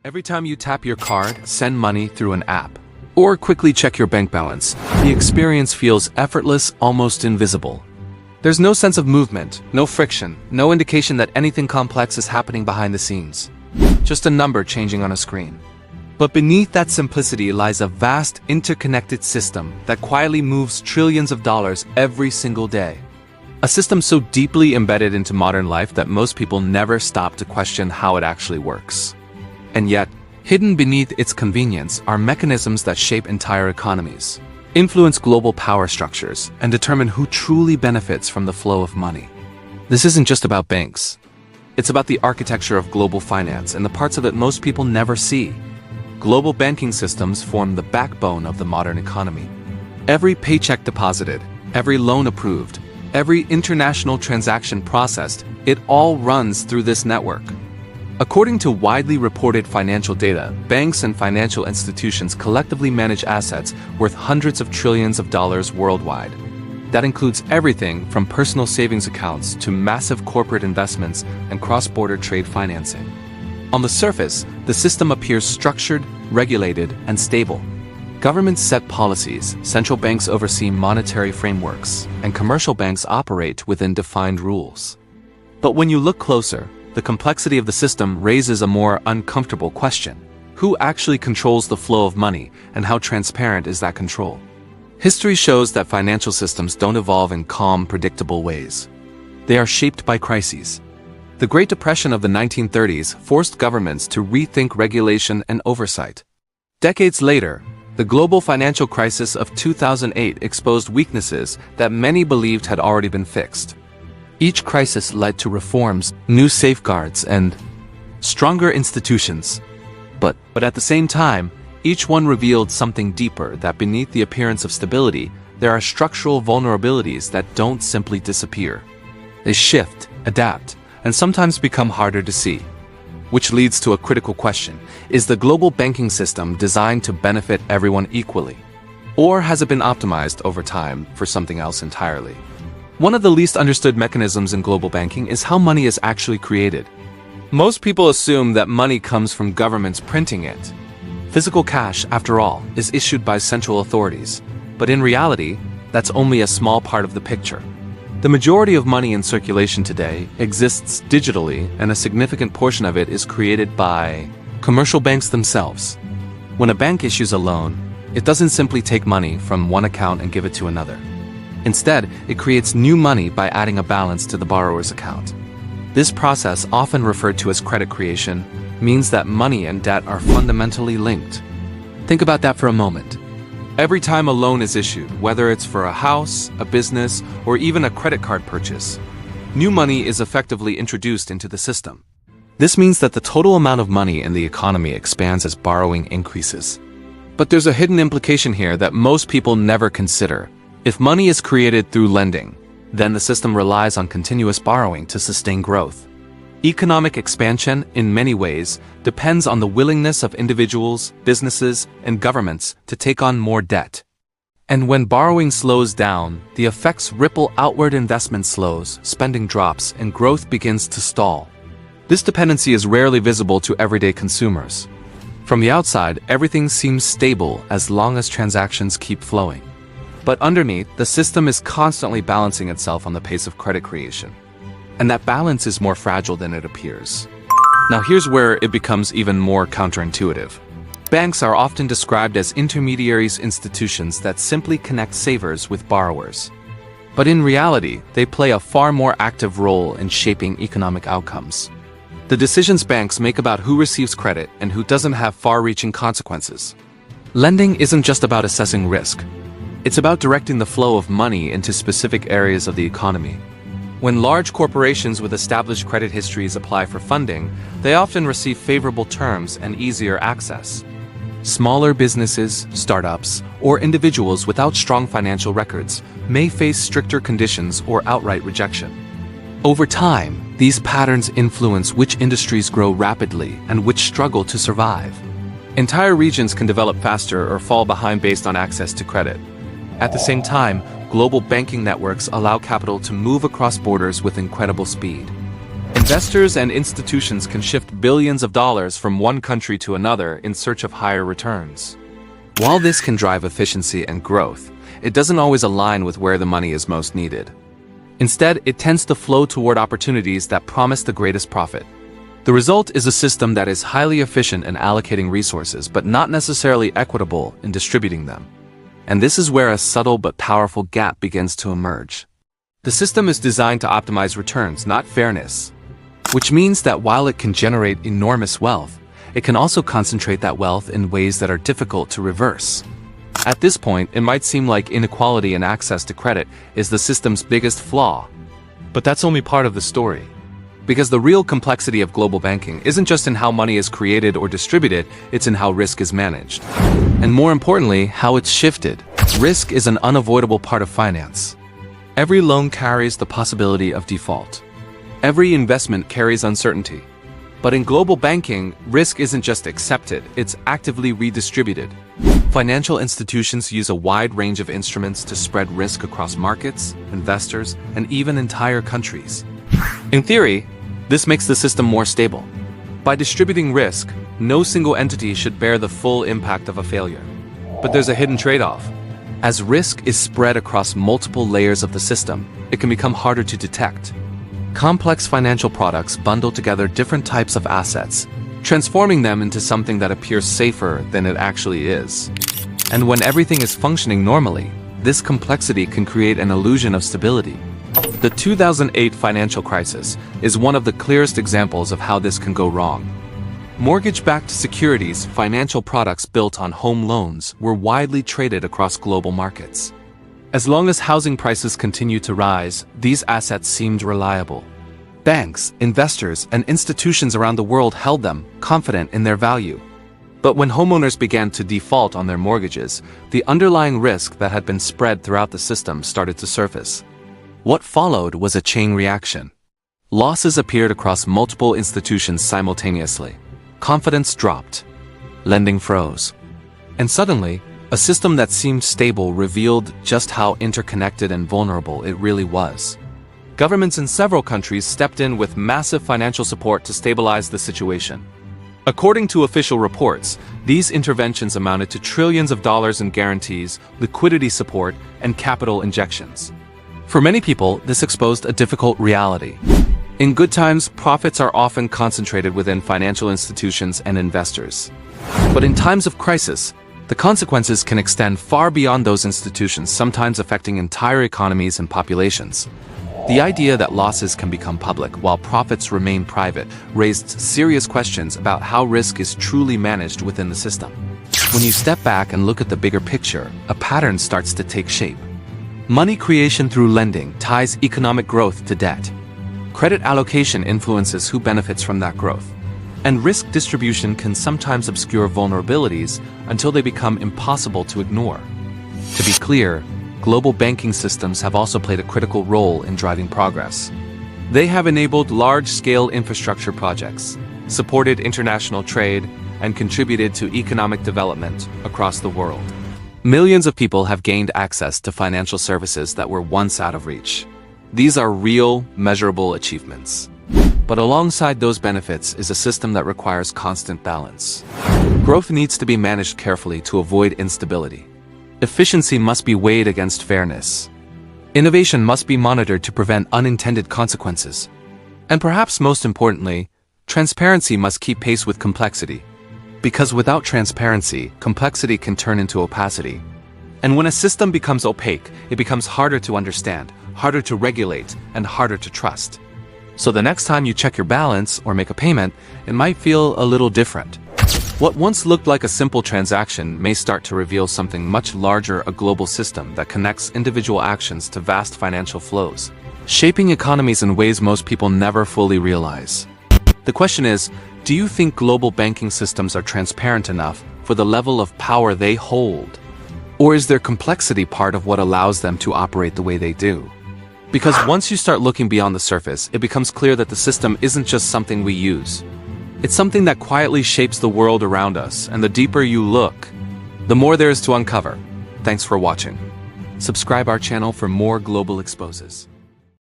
Every time you tap your card, send money through an app, or quickly check your bank balance, the experience feels effortless, almost invisible. There's no sense of movement, no friction, no indication that anything complex is happening behind the scenes. Just a number changing on a screen. But beneath that simplicity lies a vast, interconnected system that quietly moves trillions of dollars every single day. A system so deeply embedded into modern life that most people never stop to question how it actually works. And yet, hidden beneath its convenience are mechanisms that shape entire economies, influence global power structures, and determine who truly benefits from the flow of money. This isn't just about banks. It's about the architecture of global finance and the parts of it most people never see. Global banking systems form the backbone of the modern economy. Every paycheck deposited, every loan approved, every international transaction processed, it all runs through this network. According to widely reported financial data, banks and financial institutions collectively manage assets worth hundreds of trillions of dollars worldwide. That includes everything from personal savings accounts to massive corporate investments and cross-border trade financing. On the surface, the system appears structured, regulated, and stable. Governments set policies, central banks oversee monetary frameworks, and commercial banks operate within defined rules. But when you look closer, the complexity of the system raises a more uncomfortable question. Who actually controls the flow of money, and how transparent is that control? History shows that financial systems don't evolve in calm, predictable ways. They are shaped by crises. The Great Depression of the 1930s forced governments to rethink regulation and oversight. Decades later, the global financial crisis of 2008 exposed weaknesses that many believed had already been fixed. Each crisis led to reforms, new safeguards, and stronger institutions. But at the same time, each one revealed something deeper, that beneath the appearance of stability, there are structural vulnerabilities that don't simply disappear. They shift, adapt, and sometimes become harder to see. Which leads to a critical question: is the global banking system designed to benefit everyone equally? Or has it been optimized over time for something else entirely? One of the least understood mechanisms in global banking is how money is actually created. Most people assume that money comes from governments printing it. Physical cash, after all, is issued by central authorities. But in reality, that's only a small part of the picture. The majority of money in circulation today exists digitally, and a significant portion of it is created by commercial banks themselves. When a bank issues a loan, it doesn't simply take money from one account and give it to another. Instead, it creates new money by adding a balance to the borrower's account. This process, often referred to as credit creation, means that money and debt are fundamentally linked. Think about that for a moment. Every time a loan is issued, whether it's for a house, a business, or even a credit card purchase, new money is effectively introduced into the system. This means that the total amount of money in the economy expands as borrowing increases. But there's a hidden implication here that most people never consider. If money is created through lending, then the system relies on continuous borrowing to sustain growth. Economic expansion, in many ways, depends on the willingness of individuals, businesses, and governments to take on more debt. And when borrowing slows down, the effects ripple outward. Investment slows, spending drops, and growth begins to stall. This dependency is rarely visible to everyday consumers. From the outside, everything seems stable as long as transactions keep flowing. But underneath, the system is constantly balancing itself on the pace of credit creation. And that balance is more fragile than it appears. Now here's where it becomes even more counterintuitive. Banks are often described as intermediaries, institutions that simply connect savers with borrowers. But in reality, they play a far more active role in shaping economic outcomes. The decisions banks make about who receives credit and who doesn't have far-reaching consequences. Lending isn't just about assessing risk. It's about directing the flow of money into specific areas of the economy. When large corporations with established credit histories apply for funding, they often receive favorable terms and easier access. Smaller businesses, startups, or individuals without strong financial records may face stricter conditions or outright rejection. Over time, these patterns influence which industries grow rapidly and which struggle to survive. Entire regions can develop faster or fall behind based on access to credit. At the same time, global banking networks allow capital to move across borders with incredible speed. Investors and institutions can shift billions of dollars from one country to another in search of higher returns. While this can drive efficiency and growth, it doesn't always align with where the money is most needed. Instead, it tends to flow toward opportunities that promise the greatest profit. The result is a system that is highly efficient in allocating resources, but not necessarily equitable in distributing them. And this is where a subtle but powerful gap begins to emerge. The system is designed to optimize returns, not fairness, which means that while it can generate enormous wealth, it can also concentrate that wealth in ways that are difficult to reverse. At this point, it might seem like inequality in access to credit is the system's biggest flaw. But that's only part of the story. Because the real complexity of global banking isn't just in how money is created or distributed, it's in how risk is managed. And more importantly, how it's shifted. Risk is an unavoidable part of finance. Every loan carries the possibility of default. Every investment carries uncertainty. But in global banking, risk isn't just accepted, it's actively redistributed. Financial institutions use a wide range of instruments to spread risk across markets, investors, and even entire countries. In theory, this makes the system more stable. By distributing risk, no single entity should bear the full impact of a failure. But there's a hidden trade-off. As risk is spread across multiple layers of the system, it can become harder to detect. Complex financial products bundle together different types of assets, transforming them into something that appears safer than it actually is. And when everything is functioning normally, this complexity can create an illusion of stability. The 2008 financial crisis is one of the clearest examples of how this can go wrong. Mortgage-backed securities, financial products built on home loans, were widely traded across global markets. As long as housing prices continued to rise, these assets seemed reliable. Banks, investors, and institutions around the world held them, confident in their value. But when homeowners began to default on their mortgages, the underlying risk that had been spread throughout the system started to surface. What followed was a chain reaction. Losses appeared across multiple institutions simultaneously. Confidence dropped. Lending froze. And suddenly, a system that seemed stable revealed just how interconnected and vulnerable it really was. Governments in several countries stepped in with massive financial support to stabilize the situation. According to official reports, these interventions amounted to trillions of dollars in guarantees, liquidity support, and capital injections. For many people, this exposed a difficult reality. In good times, profits are often concentrated within financial institutions and investors. But in times of crisis, the consequences can extend far beyond those institutions, sometimes affecting entire economies and populations. The idea that losses can become public while profits remain private raised serious questions about how risk is truly managed within the system. When you step back and look at the bigger picture, a pattern starts to take shape. Money creation through lending ties economic growth to debt. Credit allocation influences who benefits from that growth. And risk distribution can sometimes obscure vulnerabilities until they become impossible to ignore. To be clear, global banking systems have also played a critical role in driving progress. They have enabled large-scale infrastructure projects, supported international trade, and contributed to economic development across the world. Millions of people have gained access to financial services that were once out of reach. These are real, measurable achievements. But alongside those benefits is a system that requires constant balance. Growth needs to be managed carefully to avoid instability. Efficiency must be weighed against fairness. Innovation must be monitored to prevent unintended consequences. And perhaps most importantly, transparency must keep pace with complexity. Because without transparency, complexity can turn into opacity. And when a system becomes opaque, it becomes harder to understand, harder to regulate, and harder to trust. So the next time you check your balance or make a payment, it might feel a little different. What once looked like a simple transaction may start to reveal something much larger, a global system that connects individual actions to vast financial flows, shaping economies in ways most people never fully realize. The question is, do you think global banking systems are transparent enough for the level of power they hold? Or is their complexity part of what allows them to operate the way they do? Because once you start looking beyond the surface, it becomes clear that the system isn't just something we use. It's something that quietly shapes the world around us, and the deeper you look, the more there is to uncover. Thanks for watching. Subscribe our channel for more global exposes.